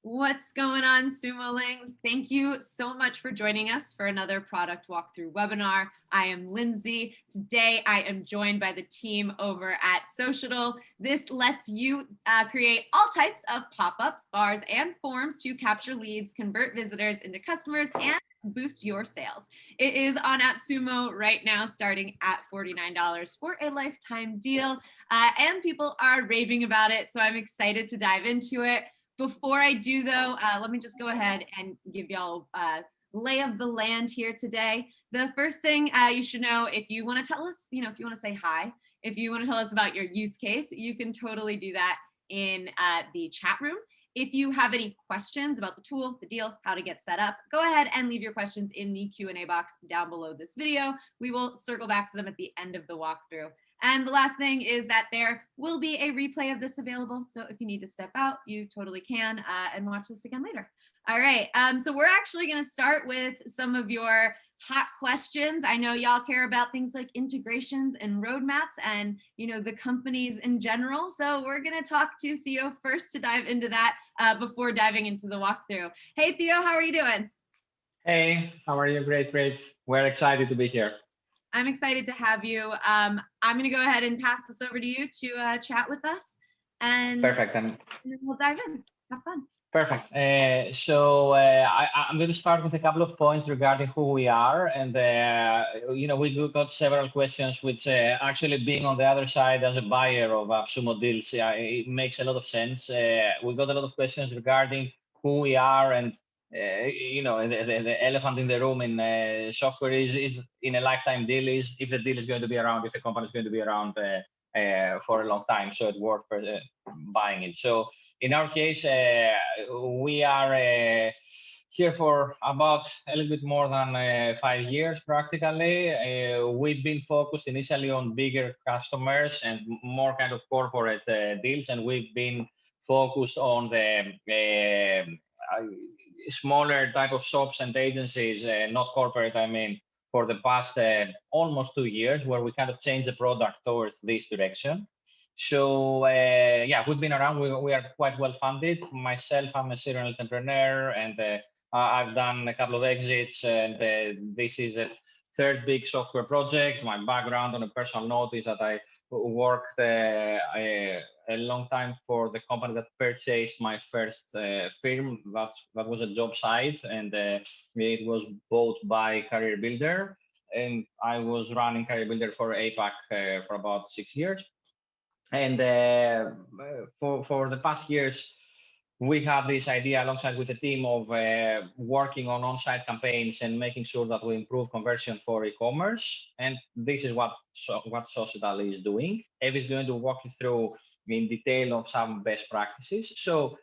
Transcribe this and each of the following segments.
What's going on, Sumolings? Thank you so much for joining us for another product walkthrough webinar. I am Lindsay. Today, I am joined by the team over at Socital. This lets you create all types of pop-ups, bars, and forms to capture leads, convert visitors into customers, and boost your sales. It is on AppSumo right now, starting at $49 for a lifetime deal. And people are raving about it, so I'm excited to dive into it. Before I do, though, let me just go ahead and give y'all a lay of the land here today. The first thing you should know, if you want to tell us, if you want to say hi, if you want to tell us about your use case, you can totally do that in the chat room. If you have any questions about the tool, the deal, how to get set up, go ahead and leave your questions in the Q&A box down below this video. We will circle back to them at the end of the walkthrough. And the last thing is that there will be a replay of this available. So if you need to step out, you totally can and watch this again later. All right, so we're actually gonna start with some of your hot questions. I know y'all care about things like integrations and roadmaps and the companies in general. So we're gonna talk to Theo first to dive into that before diving into the walkthrough. Hey Theo, how are you doing? Hey, how are you? Great, great. We're excited to be here. I'm excited to have you. I'm going to go ahead and pass this over to you to chat with us, and Perfect. we'll dive in. Have fun. Perfect. I'm going to start with a couple of points regarding who we are. And, we got several questions, which actually being on the other side as a buyer of AppSumo deals, it makes a lot of sense. We got a lot of questions regarding who we are and the elephant in the room in software is in a lifetime deal is if the deal is going to be around, if the company is going to be around for a long time, so it's worth buying it. So in our case, we are here for about a little bit more than 5 years practically. We've been focused initially on bigger customers and more kind of corporate deals, and we've been focused on the smaller type of shops and agencies, not corporate, I mean, for the past almost 2 years, where we kind of changed the product towards this direction. So yeah, we've been around. We are quite well funded. Myself, I'm a serial entrepreneur, and I've done a couple of exits, and this is a third big software project. My background on a personal note is that I worked a long time for the company that purchased my first firm. That was a job site, and it was bought by Career Builder. And I was running Career Builder for APAC for about 6 years. And for the past years, we have this idea alongside with a team of working on on-site campaigns and making sure that we improve conversion for e-commerce. And this is what Socital is doing. Ev is going to walk you through in detail of some best practices. So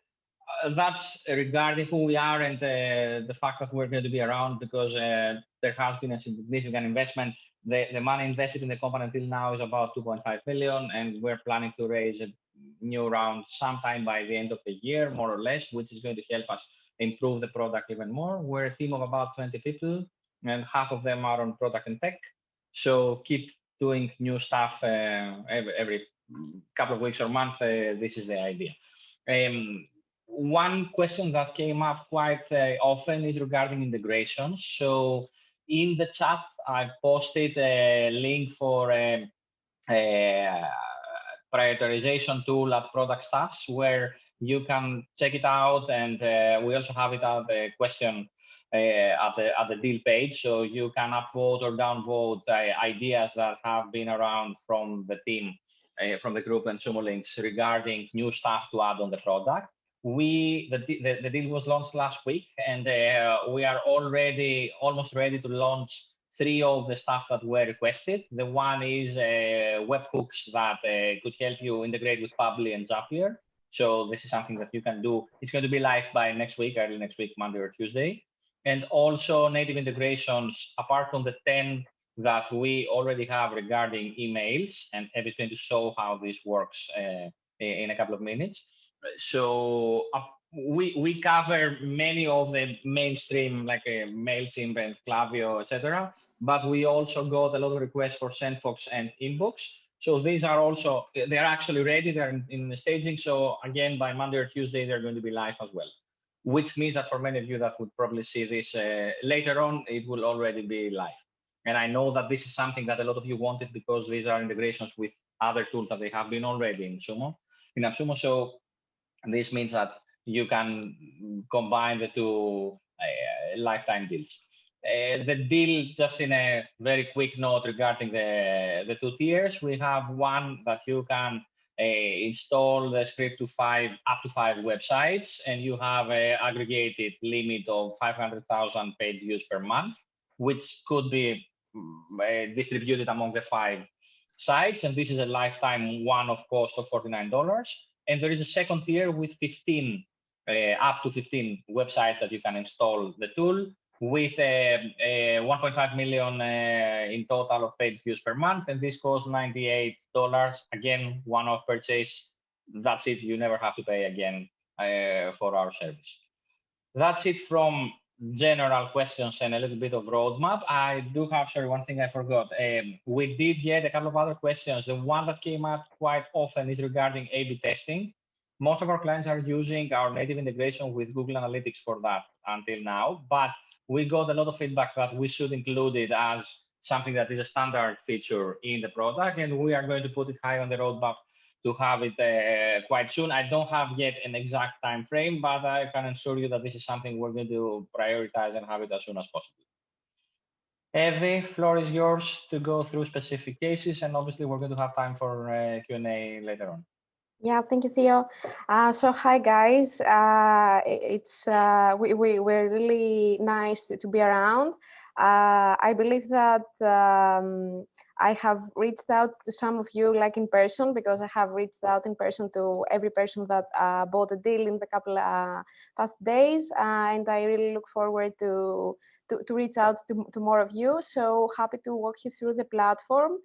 that's regarding who we are and the fact that we're going to be around, because there has been a significant investment. The money invested in the company until now is about 2.5 million, and we're planning to raise a new round sometime by the end of the year, more or less, which is going to help us improve the product even more. We're a team of about 20 people, and half of them are on product and tech. So keep doing new stuff every couple of weeks or month. This is the idea. One question that came up quite often is regarding integrations. So in the chat, I posted a link for a prioritization tool at Product Stats, where you can check it out. And we also have it at the question at the deal page. So you can upvote or downvote ideas that have been around from the team, from the group and Sumo Links regarding new stuff to add on the product. The deal was launched last week, and we are already almost ready to launch 3 of the stuff that were requested. The one is webhooks that could help you integrate with Publi and Zapier. So this is something that you can do. It's going to be live by next week, early next week, Monday or Tuesday. And also native integrations, apart from the 10 that we already have regarding emails, and Ev is going to show how this works in a couple of minutes. So we cover many of the mainstream, like MailChimp and Klaviyo, etc. But we also got a lot of requests for SendFox and Inbox. So these are also, they're actually ready, they're in the staging. So again, by Monday or Tuesday, they're going to be live as well. which means that for many of you that would probably see this later on, it will already be live. And I know that this is something that a lot of you wanted because these are integrations with other tools that they have been already in AppSumo. So this means that you can combine the two lifetime deals. The deal, just in a very quick note regarding the two tiers, we have one that you can install the script to up to five websites, and you have an aggregated limit of 500,000 page views per month, which could be distributed among the five sites. And this is a lifetime one-off cost of $49. And there is a second tier with 15, up to 15 websites that you can install the tool with 1.5 million in total of page views per month. And this costs $98. Again, one-off purchase. That's it. You never have to pay again for our service. That's it from general questions and a little bit of roadmap. I do have, sorry, one thing I forgot. We did get a couple of other questions. The one that came up quite often is regarding A/B testing. Most of our clients are using our native integration with Google Analytics for that until now, but we got a lot of feedback that we should include it as something that is a standard feature in the product, and we are going to put it high on the roadmap to have it quite soon. I don't have yet an exact time frame, but I can assure you that this is something we're going to prioritize and have it as soon as possible. Evie, floor is yours to go through specific cases, and obviously we're going to have time for Q&A later on. Yeah, thank you, Theo. So hi, guys. We're really nice to be around. I believe that I have reached out to some of you like in person, because I have reached out in person to every person that bought a deal in the couple past days. And I really look forward to reach out to more of you. So happy to walk you through the platform.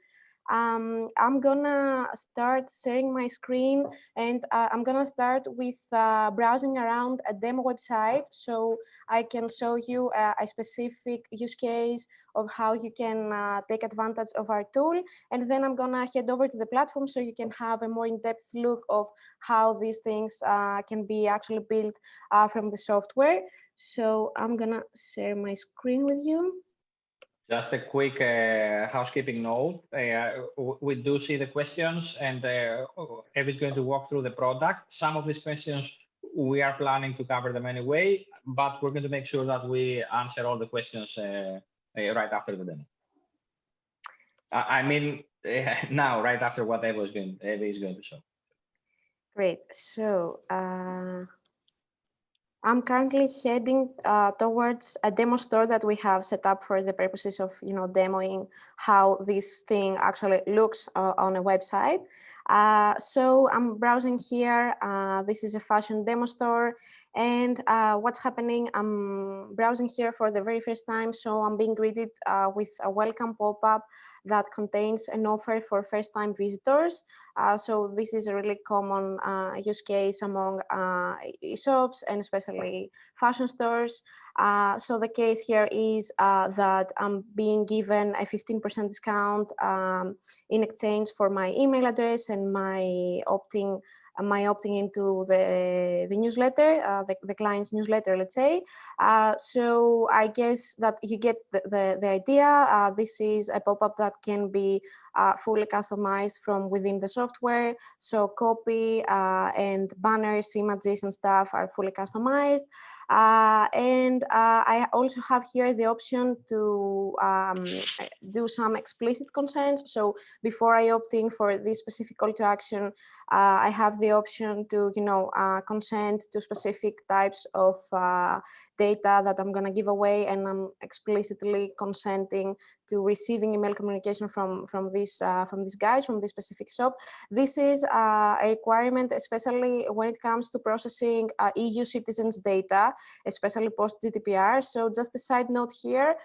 I'm gonna start sharing my screen, and I'm gonna start with browsing around a demo website so I can show you a specific use case of how you can take advantage of our tool. And then I'm gonna head over to the platform so you can have a more in-depth look of how these things can be actually built from the software. So I'm gonna share my screen with you. Just a quick housekeeping note. We do see the questions, and Ev is going to walk through the product. Some of these questions, we are planning to cover them anyway, but we're going to make sure that we answer all the questions right after the demo. I mean, now, right after what Ev is going to show. Great. So I'm currently heading towards a demo store that we have set up for the purposes of, demoing how this thing actually looks on a website. So I'm browsing here. This is a fashion demo store. And what's happening, I'm browsing here for the very first time. So I'm being greeted with a welcome pop-up that contains an offer for first-time visitors. So this is a really common use case among shops and especially fashion stores. So the case here is that I'm being given a 15% discount in exchange for my email address and my opting into the newsletter, the client's newsletter, let's say. So I guess that you get the idea. This is a pop-up that can be fully customized from within the software. So copy and banners, images and stuff are fully customized. And I also have here the option to do some explicit consents. So before I opt in for this specific call to action, I have the option to, consent to specific types of data that I'm going to give away, and I'm explicitly consenting to receiving email communication from these guys from this specific shop. This is a requirement, especially when it comes to processing EU citizens' data, especially post GDPR. So just a side note here,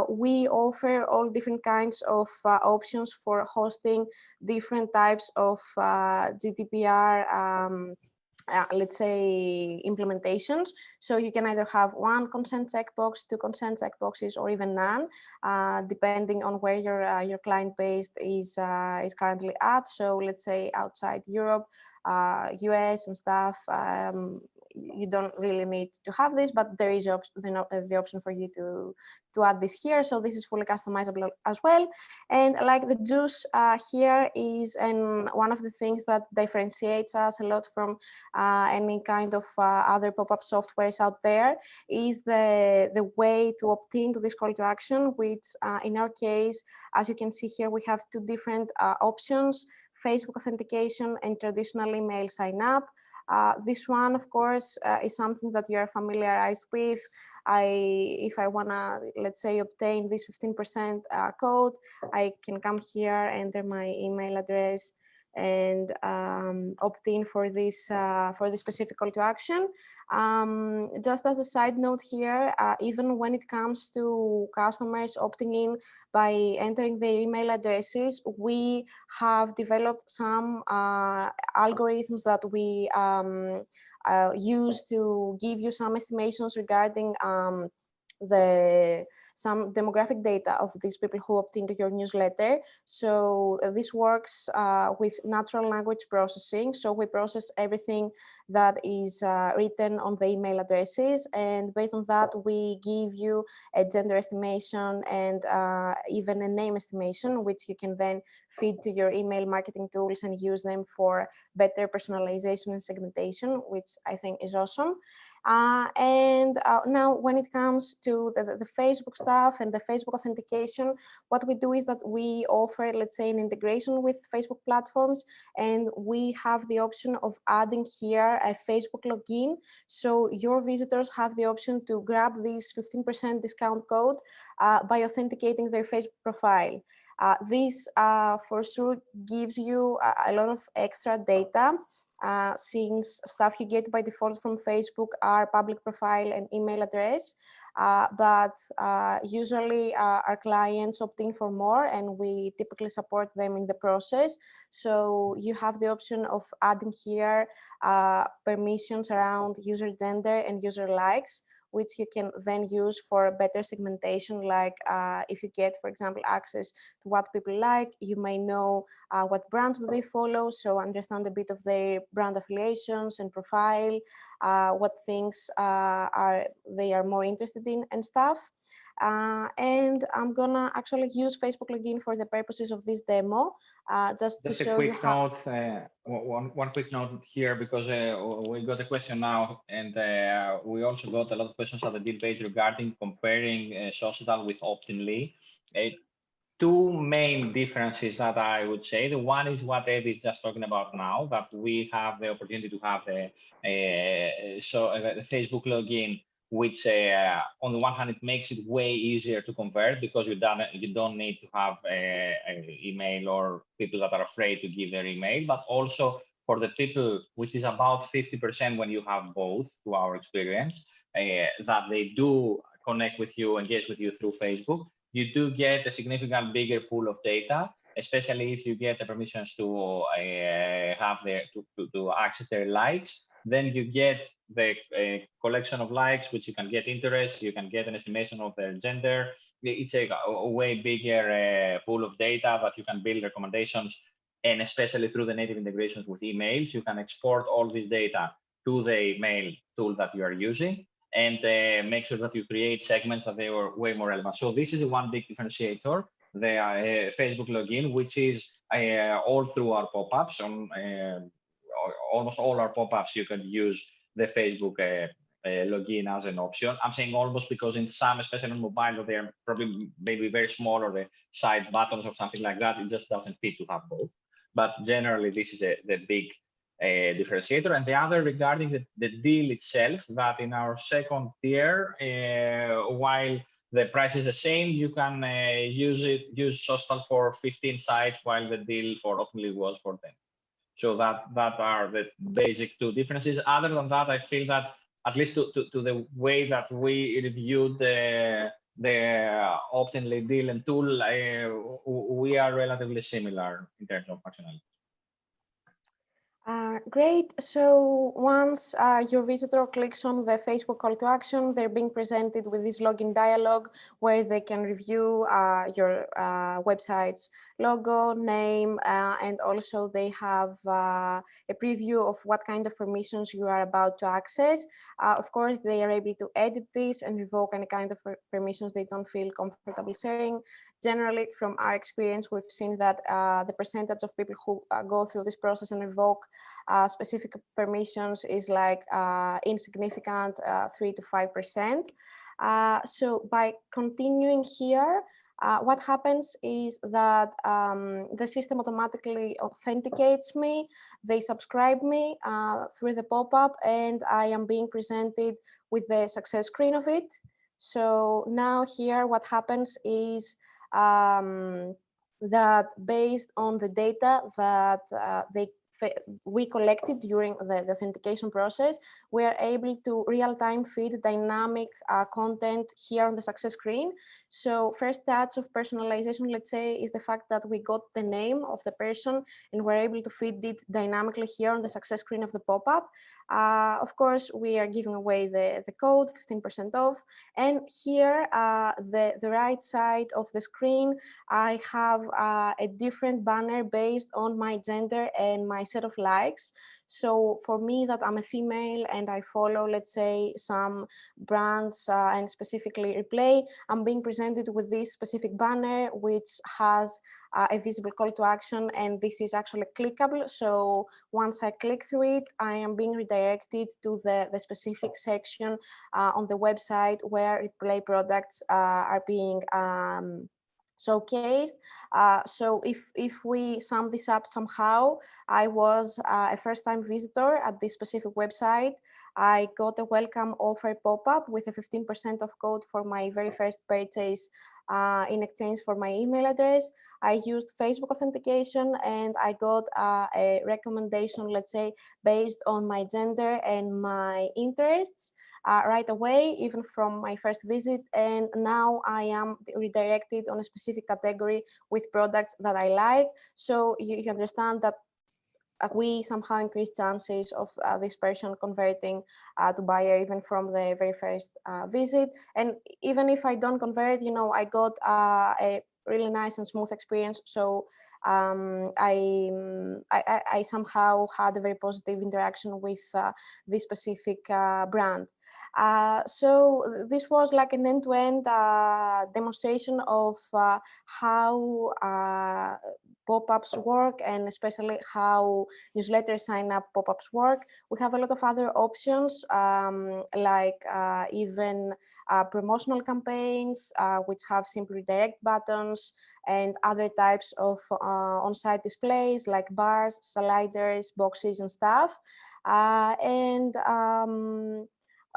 we offer all different kinds of options for hosting different types of GDPR let's say implementations. So you can either have one consent checkbox, two consent checkboxes, or even none, depending on where your client base is currently at. So let's say outside Europe, US and stuff, you don't really need to have this, but there is the option for you to add this here. So this is fully customizable as well. And like the juice here is one of the things that differentiates us a lot from any kind of other pop-up softwares out there is the way to opt into this call to action, which in our case, as you can see here, we have two different options: Facebook authentication and traditional email sign up. This one, of course, is something that you are familiarized with. If I wanna, let's say, obtain this 15% code, I can come here, enter my email address, and opt in for this specific call to action. Just as a side note here, even when it comes to customers opting in by entering their email addresses, we have developed some algorithms that we use to give you some estimations regarding some demographic data of these people who opt into your newsletter. So this works with natural language processing. So we process everything that is written on the email addresses, and based on that, we give you a gender estimation and even a name estimation, which you can then feed to your email marketing tools and use them for better personalization and segmentation, which I think is awesome. Now when it comes to the Facebook stuff and the Facebook authentication, what we do is that we offer, let's say, an integration with Facebook platforms, and we have the option of adding here a Facebook login. So your visitors have the option to grab this 15% discount code by authenticating their Facebook profile. This for sure gives you a lot of extra data, since stuff you get by default from Facebook are public profile and email address. But usually our clients opt in for more, and we typically support them in the process. So you have the option of adding here permissions around user gender and user likes, which you can then use for better segmentation. Like if you get, for example, access to what people like, you may know what brands do they follow, so understand a bit of their brand affiliations and profile, what things they are more interested in and stuff. And I'm gonna actually use Facebook login for the purposes of this demo, just to show you how. One quick note here, because we got a question now, and we also got a lot of questions at the deal page regarding comparing Socital with Optinly. Two main differences that I would say. The one is what Ed is just talking about now, that we have the opportunity to have the Facebook login, which on the one hand, it makes it way easier to convert, because you don't need to have email or people that are afraid to give their email, but also for the people, which is about 50% when you have both, to our experience, that they do connect with you, engage with you through Facebook. You do get a significant bigger pool of data, especially if you get the permissions to have to access their likes. Then you get the collection of likes, which you can get interests, you can get an estimation of their gender. It's a way bigger pool of data that you can build recommendations, and especially through the native integrations with emails, you can export all this data to the email tool that you are using, and make sure that you create segments that they are way more relevant. So this is one big differentiator, the Facebook login, which is all through our pop-ups. On almost all our pop-ups, you can use the Facebook login as an option. I'm saying almost because in some, especially on mobile, they are probably maybe very small, or the side buttons or something like that, it just doesn't fit to have both. But generally, this is the big differentiator. And the other regarding the deal itself, that in our second tier, while the price is the same, you can use Socital for 15 sites, while the deal for Optinly was for 10. So that are the basic two differences. Other than that, I feel that at least to the way that we reviewed the Optinly deal and tool, we are relatively similar in terms of functionality. Great. So once your visitor clicks on the Facebook call to action, they're being presented with this login dialog where they can review your website's logo, name, and also they have a preview of what kind of permissions you are about to access. Of course, they are able to edit this and revoke any kind of permissions they don't feel comfortable sharing. Generally, from our experience, we've seen that the percentage of people who go through this process and revoke specific permissions is like insignificant, 3 to 5%. So by continuing here, what happens is that the system automatically authenticates me, they subscribe me through the pop-up, and I am being presented with the success screen of it. So now here what happens is that based on the data that we collected during the authentication process, we are able to real-time feed dynamic content here on the success screen. So first touch of personalization, let's say, is the fact that we got the name of the person and we're able to feed it dynamically here on the success screen of the pop-up. Of course, we are giving away the code, 15% off. And here, the right side of the screen, I have a different banner based on my gender and my set of likes. So for me, that I'm a female and I follow, let's say, some brands and specifically Replay, I'm being presented with this specific banner, which has a visible call to action, and this is actually clickable. So once I click through it, I am being redirected to the specific section on the website where Replay products are being showcased. So if we sum this up somehow, I was a first-time visitor at this specific website. I got a welcome offer pop-up with a 15% off code for my very first purchase in exchange for my email address. I used Facebook authentication and I got a recommendation, let's say, based on my gender and my interests right away, even from my first visit. And now I am redirected on a specific category with products that I like. So you understand that we somehow increase chances of this person converting to buyer even from the very first visit. And even if I don't convert, you know, I got a really nice and smooth experience. So I somehow had a very positive interaction with this specific brand. So this was like an end-to-end demonstration of how pop-ups work, and especially how newsletter sign-up pop-ups work. We have a lot of other options, like even promotional campaigns, which have simple redirect buttons, and other types of on-site displays like bars, sliders, boxes, and stuff.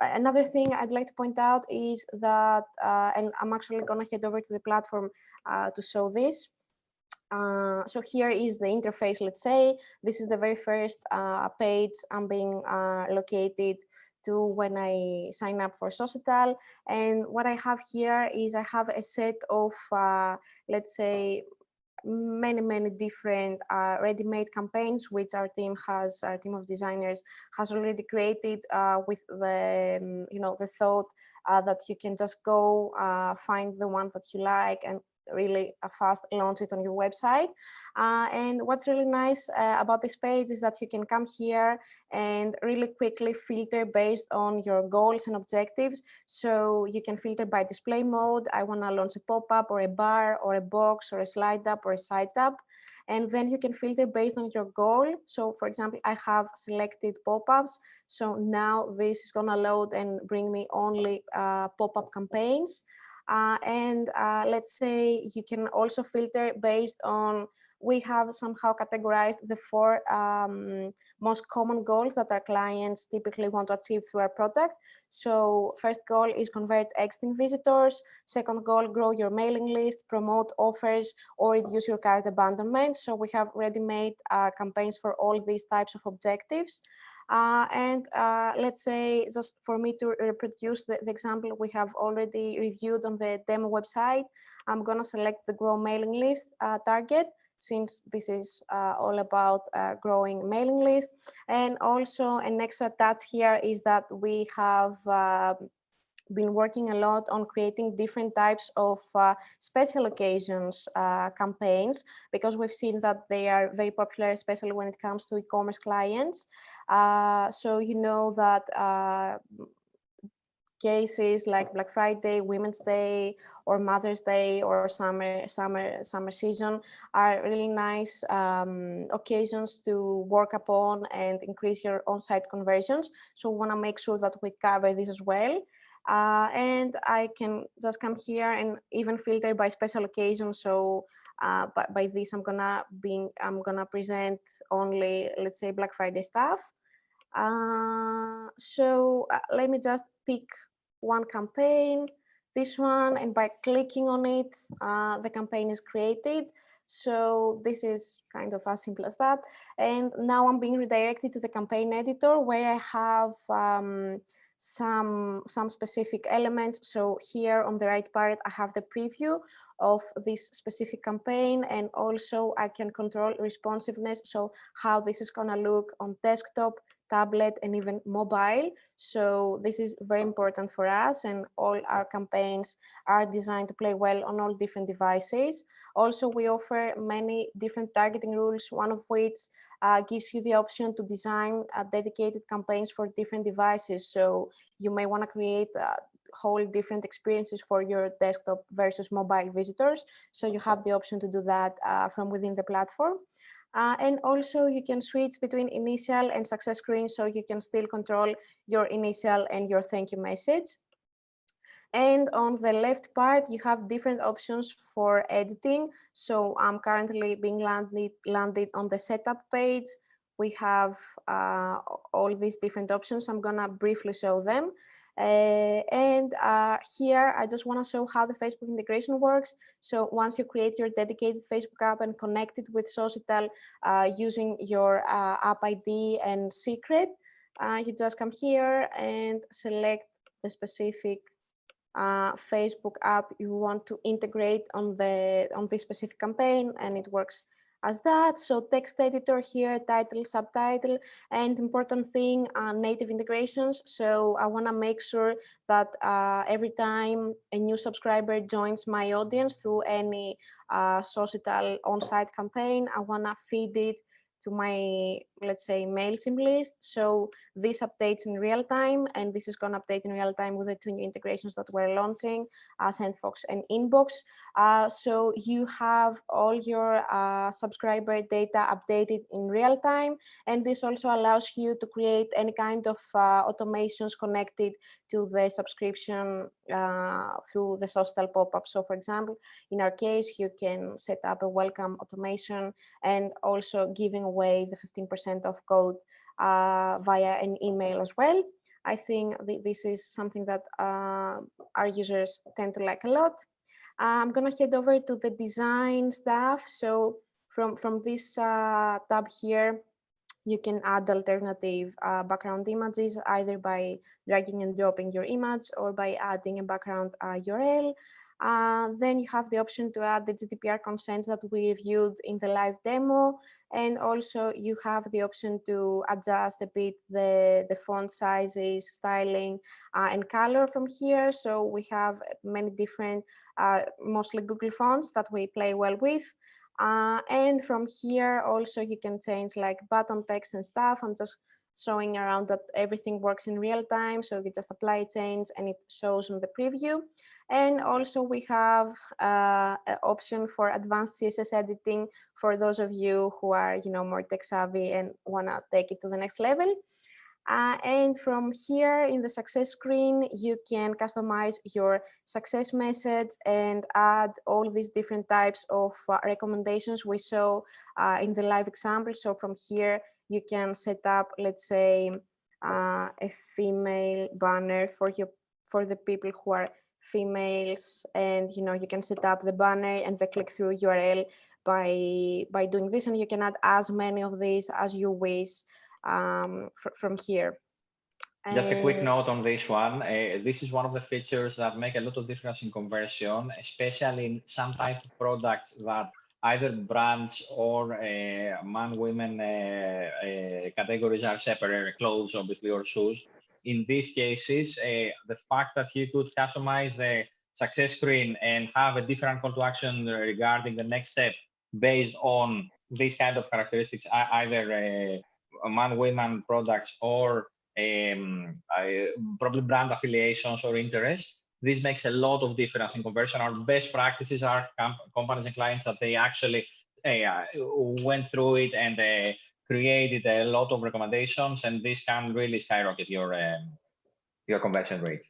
Another thing I'd like to point out is that, and I'm actually going to head over to the platform to show this. So here is the interface, let's say. This is the very first page I'm being located to when I sign up for Socital. And what I have here is I have a set of, let's say, many different ready-made campaigns, which our team of designers has already created with the, you know, the thought that you can just go find the one that you like and really fast launch it on your website. And what's really nice about this page is that you can come here and really quickly filter based on your goals and objectives. So you can filter by display mode. I want to launch a pop-up or a bar or a box or a slide up or a site up. And then you can filter based on your goal. So for example, I have selected pop-ups. So now this is going to load and bring me only pop-up campaigns. Let's say you can also filter based on, we have somehow categorized the 4 most common goals that our clients typically want to achieve through our product. So first goal is convert existing visitors. Second goal, grow your mailing list, promote offers, or reduce your cart abandonment. So we have ready-made campaigns for all these types of objectives. Let's say, just for me to reproduce the example we have already reviewed on the demo website, I'm going to select the grow mailing list target. since this is all about growing mailing list. And also an extra touch here is that we have been working a lot on creating different types of special occasions campaigns, because we've seen that they are very popular, especially when it comes to e-commerce clients. So you know that cases like Black Friday, Women's Day, or Mother's Day, or summer season are really nice occasions to work upon and increase your on-site conversions. So we want to make sure that we cover this as well. And I can just come here and even filter by special occasion. So by this, I'm gonna present only, let's say, Black Friday stuff. So let me just pick one campaign, this one, and by clicking on it, the campaign is created. So this is kind of as simple as that. And now I'm being redirected to the campaign editor, where I have some specific elements. So here on the right part, I have the preview of this specific campaign, and also I can control responsiveness, so how this is gonna look on desktop, tablet, and even mobile. So this is very important for us, and all our campaigns are designed to play well on all different devices. Also, we offer many different targeting rules, one of which gives you the option to design dedicated campaigns for different devices. So you may want to create whole different experiences for your desktop versus mobile visitors. So you have the option to do that from within the platform. And also you can switch between initial and success screen, so you can still control your initial and your thank you message. And on the left part, you have different options for editing. So I'm currently being landed on the setup page. We have all these different options. I'm gonna briefly show them. And here, I just want to show how the Facebook integration works. So once you create your dedicated Facebook app and connect it with Socital using your app ID and secret, you just come here and select the specific Facebook app you want to integrate on this specific campaign, and it works as that. So text editor here, title, subtitle, and important thing, native integrations. So I want to make sure that every time a new subscriber joins my audience through any Socital on-site campaign, I want to feed it to my, let's say, MailChimp list. So this updates in real time, and this is going to update in real time with the two new integrations that we're launching, SendFox and Inbox. So you have all your subscriber data updated in real time, and this also allows you to create any kind of automations connected to the subscription through the Socital pop-up. So for example, in our case, you can set up a welcome automation and also giving away the 15% off code via an email as well. I think this is something that our users tend to like a lot. I'm gonna head over to the design stuff. So from this tab here, you can add alternative background images, either by dragging and dropping your image or by adding a background URL. Then you have the option to add the GDPR consents that we reviewed in the live demo. And also you have the option to adjust a bit the font sizes, styling, and color from here. So we have many different, mostly Google fonts that we play well with. And from here also you can change like button text and stuff. I'm just showing around that everything works in real time. So you just apply change and it shows on the preview. And also we have an option for advanced CSS editing for those of you who are, more tech savvy and wanna take it to the next level. And from here in the success screen, you can customize your success message and add all these different types of recommendations we saw in the live example. So from here, you can set up, let's say, a female banner for the people who are females, and you can set up the banner and the click-through URL by doing this, and you can add as many of these as you wish. From here. Just a quick note on this one. This is one of the features that make a lot of difference in conversion, especially in some types of products that either brands or man, women categories are separate, clothes, obviously, or shoes. In these cases, the fact that you could customize the success screen and have a different call to action regarding the next step based on these kind of characteristics, either man, women products or probably brand affiliations or interests. This makes a lot of difference in conversion. Our best practices are companies and clients that they actually went through it and created a lot of recommendations, and this can really skyrocket your conversion rate.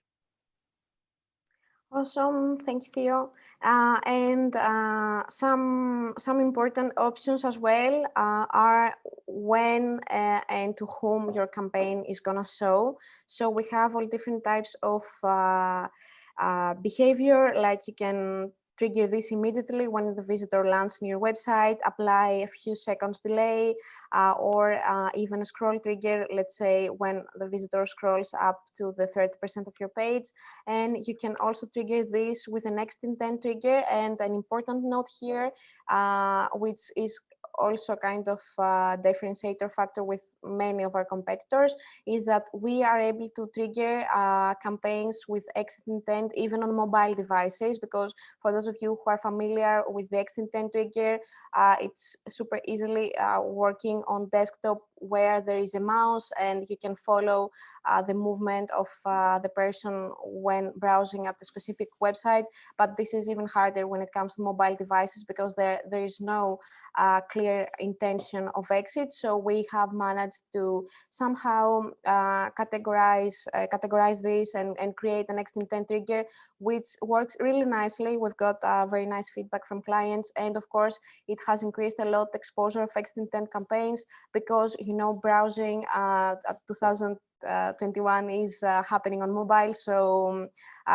Awesome, thank you, Theo. And some important options as well are when and to whom your campaign is gonna show. So we have all different types of behavior, like you can trigger this immediately when the visitor lands on your website, apply a few seconds delay, or even a scroll trigger, let's say when the visitor scrolls up to the 30% of your page. And you can also trigger this with a next intent trigger. And an important note here, which is also kind of differentiator factor with many of our competitors, is that we are able to trigger campaigns with exit intent even on mobile devices, because for those of you who are familiar with the exit intent trigger, it's super easily working on desktop where there is a mouse and you can follow the movement of the person when browsing at a specific website. But this is even harder when it comes to mobile devices, because there is no clear intention of exit. So we have managed to somehow categorize this and create an exit intent trigger, which works really nicely. We've got very nice feedback from clients, and of course it has increased a lot the exposure of exit intent campaigns, because browsing at 2021 is happening on mobile. So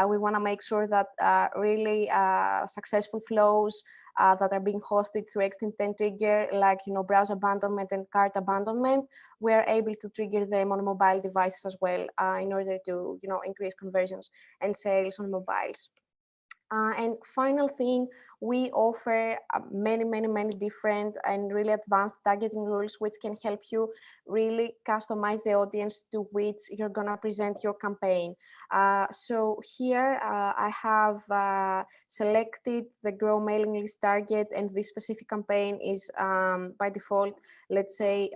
we want to make sure that really successful flows that are being hosted through exit intent trigger, like browse abandonment and cart abandonment, we are able to trigger them on mobile devices as well, in order to increase conversions and sales on mobiles. And final thing, we offer many different and really advanced targeting rules, which can help you really customize the audience to which you're going to present your campaign. So here I have selected the grow mailing list target, and this specific campaign is by default, let's say,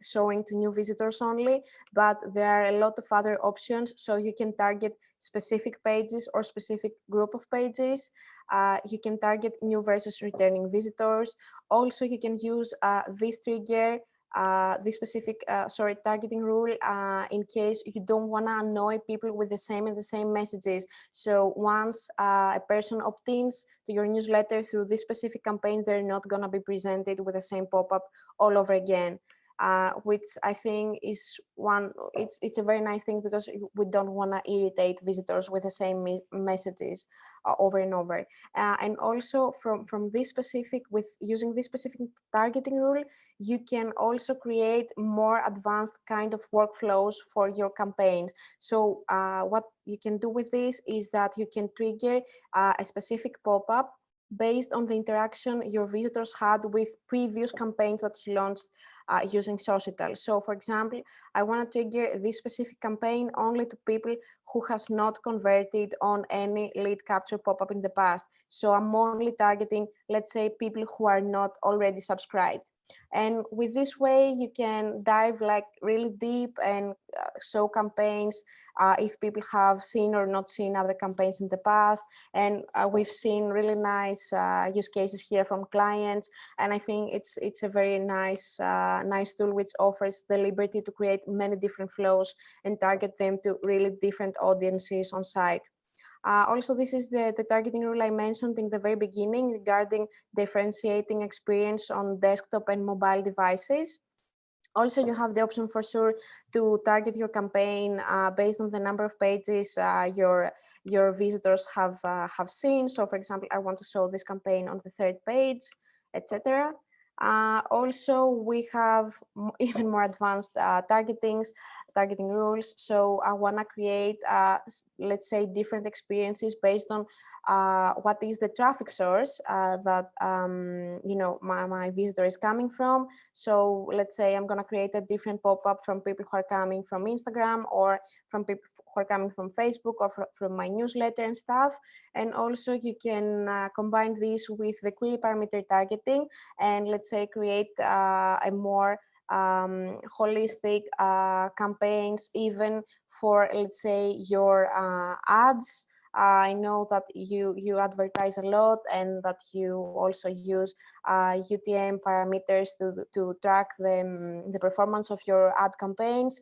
showing to new visitors only, but there are a lot of other options. So you can target specific pages or specific group of pages. You can target new versus returning visitors. Also, you can use this trigger, this specific targeting rule in case you don't want to annoy people with the same messages. So once a person opts to your newsletter through this specific campaign, they're not going to be presented with the same pop-up all over again. Which I think is it's a very nice thing, because we don't want to irritate visitors with the same messages over and over. And also from this specific, with using this specific targeting rule, you can also create more advanced kind of workflows for your campaigns. So what you can do with this is that you can trigger a specific pop-up based on the interaction your visitors had with previous campaigns that you launched using Socital. So for example, I want to trigger this specific campaign only to people who has not converted on any lead capture pop-up in the past. So I'm only targeting, let's say, people who are not already subscribed. And with this way, you can dive like really deep and show campaigns if people have seen or not seen other campaigns in the past. And we've seen really nice use cases here from clients. And I think it's a very nice tool which offers the liberty to create many different flows and target them to really different audiences on site. Also, this is the targeting rule I mentioned in the very beginning regarding differentiating experience on desktop and mobile devices. Also, you have the option for sure to target your campaign based on the number of pages your visitors have seen. So, for example, I want to show this campaign on the 3rd page, etc. Also, we have even more advanced targetings targeting rules. So I want to create, let's say, different experiences based on what is the traffic source that my visitor is coming from. So let's say I'm going to create a different pop-up from people who are coming from Instagram, or from people who are coming from Facebook, or from my newsletter and stuff. And also you can combine this with the query parameter targeting, and let's say create a more holistic campaigns, even for, let's say, your ads. I know that you advertise a lot, and that you also use UTM parameters to track the performance of your ad campaigns.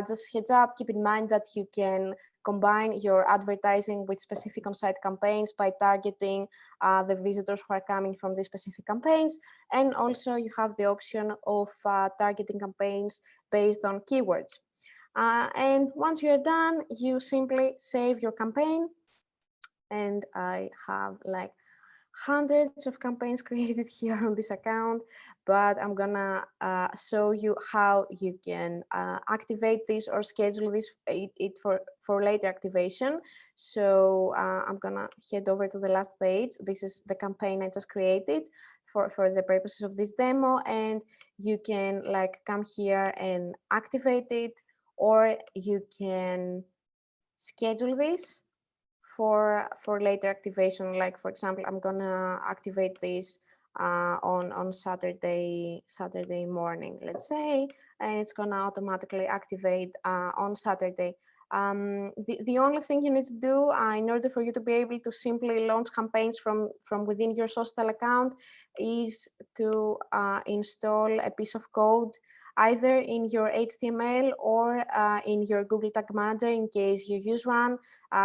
Just heads up, keep in mind that you can combine your advertising with specific on-site campaigns by targeting the visitors who are coming from these specific campaigns. And also you have the option of targeting campaigns based on keywords. And once you're done, you simply save your campaign. And I have like hundreds of campaigns created here on this account, but I'm gonna show you how you can activate this or schedule this for later activation. So I'm gonna head over to the last page. This is the campaign I just created for the purposes of this demo, and you can like come here and activate it, or you can schedule this for later activation. Like, for example, I'm gonna activate this on Saturday morning, let's say, and it's gonna automatically activate on Saturday. The only thing you need to do in order for you to be able to simply launch campaigns from within your Socital account is to install a piece of code either in your HTML or in your Google Tag Manager, in case you use one.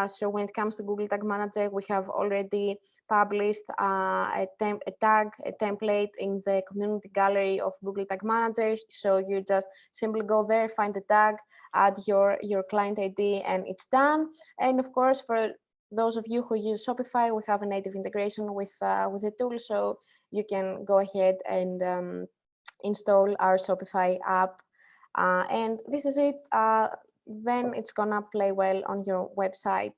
So when it comes to Google Tag Manager, we have already published a template in the community gallery of Google Tag Manager. So you just simply go there, find the tag, add your client ID, and it's done. And of course, for those of you who use Shopify, we have a native integration with the tool, so you can go ahead and install our Shopify app, and this is it. Then it's gonna play well on your website.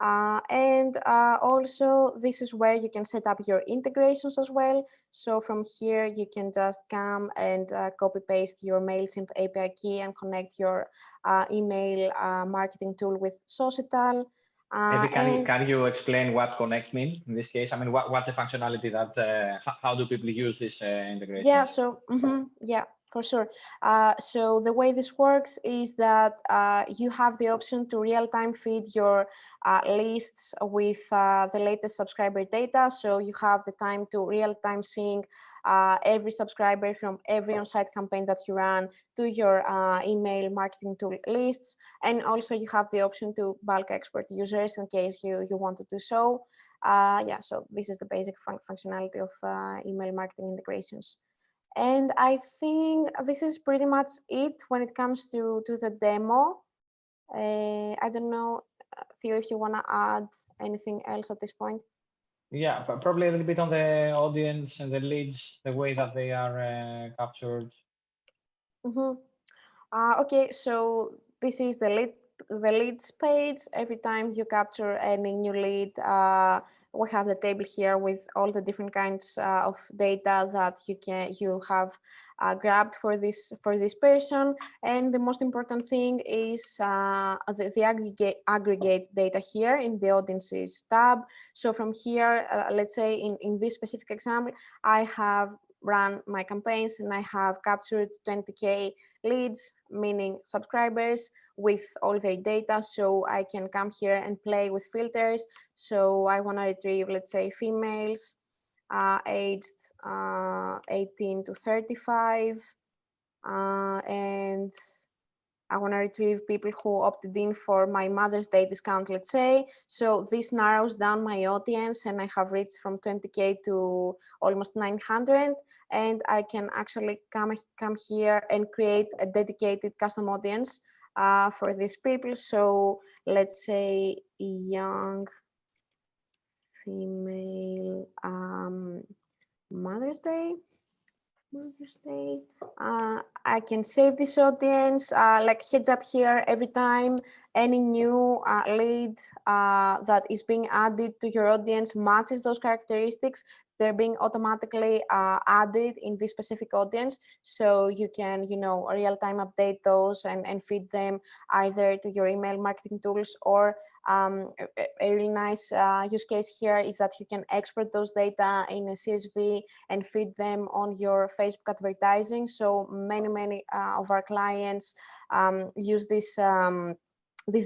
And also, this is where you can set up your integrations as well. So from here, you can just come and copy paste your MailChimp API key and connect your email marketing tool with Socital. Maybe can you explain what connect mean in this case? I mean, what's the functionality that, how do people use this integration? Yeah, so yeah, for sure. So the way this works is that you have the option to real-time feed your lists with the latest subscriber data. So you have the time to real-time sync every subscriber from every on-site campaign that you run to your email marketing tool lists. And also you have the option to bulk export users in case you wanted to show. Yeah, so this is the basic functionality of email marketing integrations. And I think this is pretty much it when it comes to the demo. I don't know, Theo, if you want to add anything else at this point. Yeah, probably a little bit on the audience and the leads, the way that they are captured. Okay, so this is the leads page. Every time you capture any new lead, we have the table here with all the different kinds of data that you have grabbed for this person. And the most important thing is the aggregate data here in the audiences tab. So from here, let's say in this specific example, I have run my campaigns and I have captured 20K leads, meaning subscribers, with all their data. So I can come here and play with filters. So I want to retrieve, let's say, females aged 18 to 35, and I want to retrieve people who opted in for my Mother's Day discount, let's say. So this narrows down my audience, and I have reached from 20K to almost 900. And I can actually come here and create a dedicated custom audience for these people. So let's say young female Mother's Day. I can save this audience, like heads up here every time any new lead that is being added to your audience matches those characteristics. They're being automatically added in this specific audience. So you can, real-time update those and feed them either to your email marketing tools, or a really nice use case here is that you can export those data in a CSV and feed them on your Facebook advertising. So many of our clients use this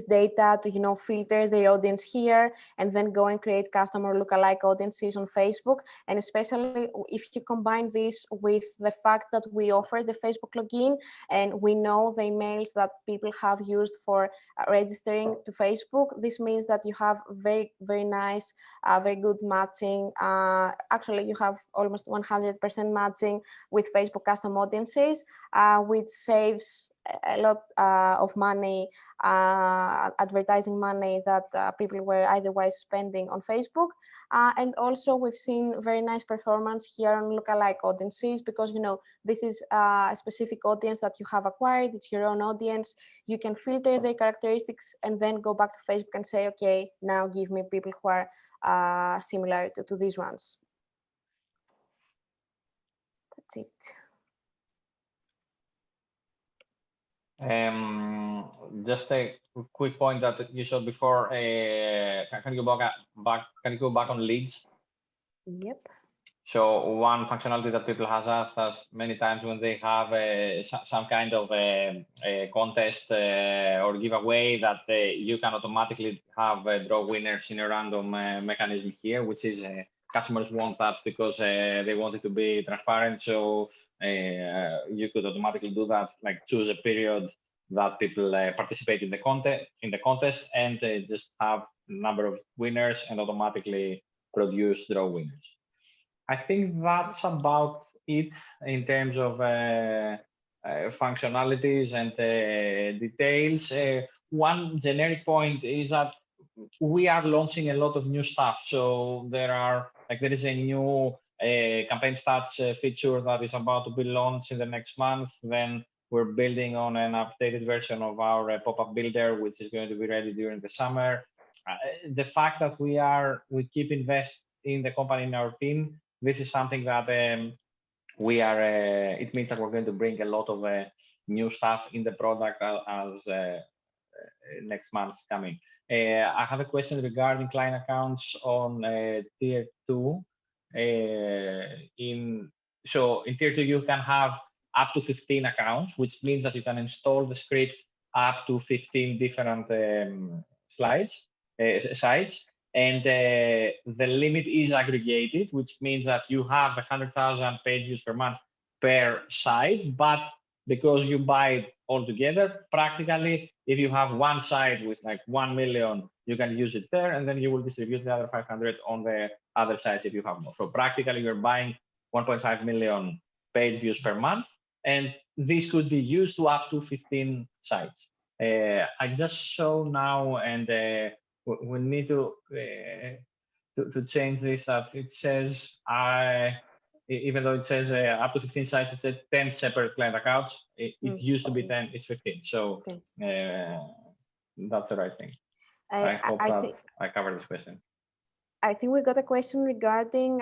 data to filter their audience here, and then go and create custom or lookalike audiences on Facebook. And especially if you combine this with the fact that we offer the Facebook login, and we know the emails that people have used for registering to Facebook, this means that you have very nice, very good matching. Actually, you have almost 100% matching with Facebook custom audiences, which saves a lot of money, advertising money that people were otherwise spending on Facebook. And also we've seen very nice performance here on lookalike audiences, because this is a specific audience that you have acquired. It's your own audience. You can filter their characteristics and then go back to Facebook and say, okay, now give me people who are similar to these ones. That's it. Just a quick point that you showed before. Can you go back? Can you go back on leads? Yep. So one functionality that people has asked us many times when they have some kind of a contest or giveaway, that you can automatically have draw winners in a random mechanism here, which is customers want that because they want it to be transparent. So you could automatically do that, like choose a period that people participate in the contest, and just have a number of winners and automatically produce draw winners. I think that's about it in terms of functionalities and details. One generic point is that we are launching a lot of new stuff. So there is a new campaign stats feature that is about to be launched in the next month. Then we're building on an updated version of our pop-up builder, which is going to be ready during the summer. The fact that we keep investing in the company, in our team, this is something that we are. It means that we're going to bring a lot of new stuff in the product as next month's coming. I have a question regarding client accounts on tier 2. In tier 2, you can have up to 15 accounts, which means that you can install the script up to 15 different sites. And the limit is aggregated, which means that you have 100,000 page views per month per site. But because you buy it all together, practically, if you have one site with like 1 million, you can use it there, and then you will distribute the other 500 on the other sites if you have more. So practically, you're buying 1.5 million page views per month, and this could be used to up to 15 sites. I just show now, and we need to change this. That it says even though it says up to 15 sites, it says 10 separate client accounts. It used to be 10, it's 15. So that's the right thing. I hope I covered this question. I think we got a question regarding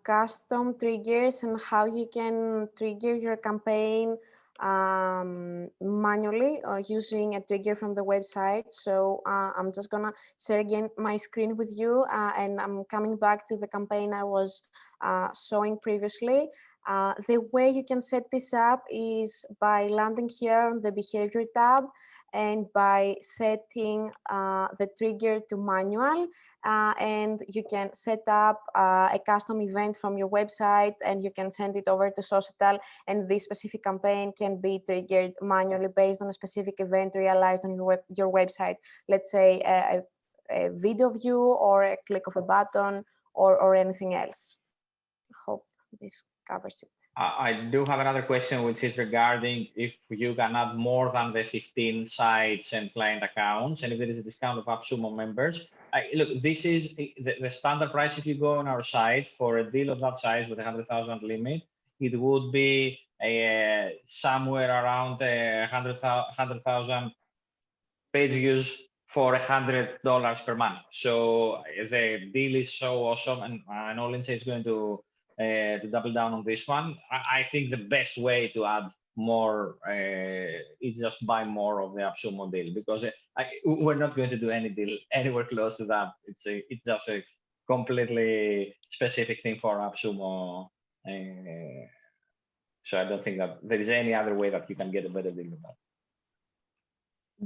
custom triggers and how you can trigger your campaign manually using a trigger from the website. So I'm just gonna share again my screen with you, and I'm coming back to the campaign I was showing previously. The way you can set this up is by landing here on the behavior tab, and by setting the trigger to manual, and you can set up a custom event from your website, and you can send it over to Socital, and this specific campaign can be triggered manually based on a specific event realized on your website. Let's say a video view, or a click of a button, or anything else. Hope this covers it. I do have another question, which is regarding if you can add more than the 15 sites and client accounts, and if there is a discount of AppSumo members. Look, this is the standard price. If you go on our site for a deal of that size with 100,000 limit, it would be somewhere around 100,000 page views for $100 per month. So the deal is so awesome, and I know Lindsay is going to double down on this one. I think the best way to add more is just buy more of the AppSumo deal, because we're not going to do any deal anywhere close to that. It's just a completely specific thing for AppSumo. So I don't think that there is any other way that you can get a better deal than that.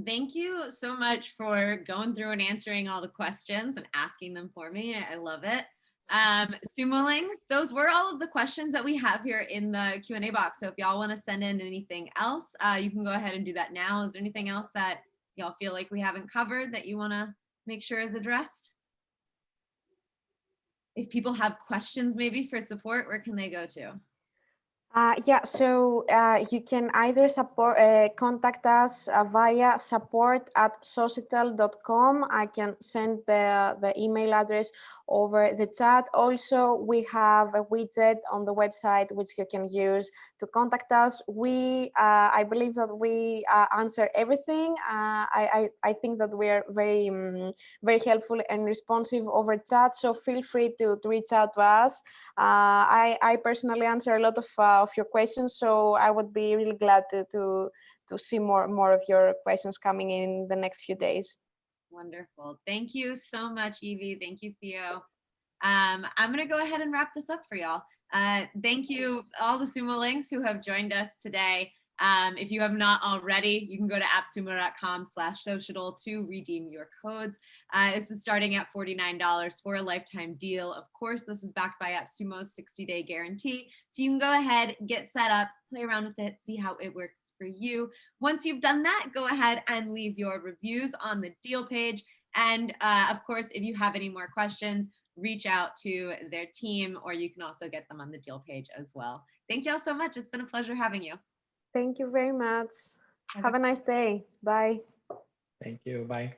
Thank you so much for going through and answering all the questions and asking them for me. I love it. Sumolings, those were all of the questions that we have here in the Q&A box. So if y'all want to send in anything else, you can go ahead and do that now. Is there anything else that y'all feel like we haven't covered that you want to make sure is addressed? If people have questions maybe for support, where can they go to? Yeah, so you can either contact us via support@socital.com. I can send the email address over the chat. Also, we have a widget on the website which you can use to contact us. I believe that we answer everything. I think that we are very, very helpful and responsive over chat. So feel free to reach out to us. I personally answer a lot of your questions, so I would be really glad to see more of your questions coming in the next few days. Wonderful. Thank you so much, Evie. Thank you, Theo. I'm going to go ahead and wrap this up for y'all. Thank you, all the Sumolings who have joined us today. If you have not already, you can go to appsumo.com/social to redeem your codes. This is starting at $49 for a lifetime deal. Of course, this is backed by AppSumo's 60-day guarantee. So you can go ahead, get set up, play around with it, see how it works for you. Once you've done that, go ahead and leave your reviews on the deal page. And of course, if you have any more questions, reach out to their team, or you can also get them on the deal page as well. Thank y'all so much. It's been a pleasure having you. Thank you very much. Have a nice day. Bye. Thank you. Bye.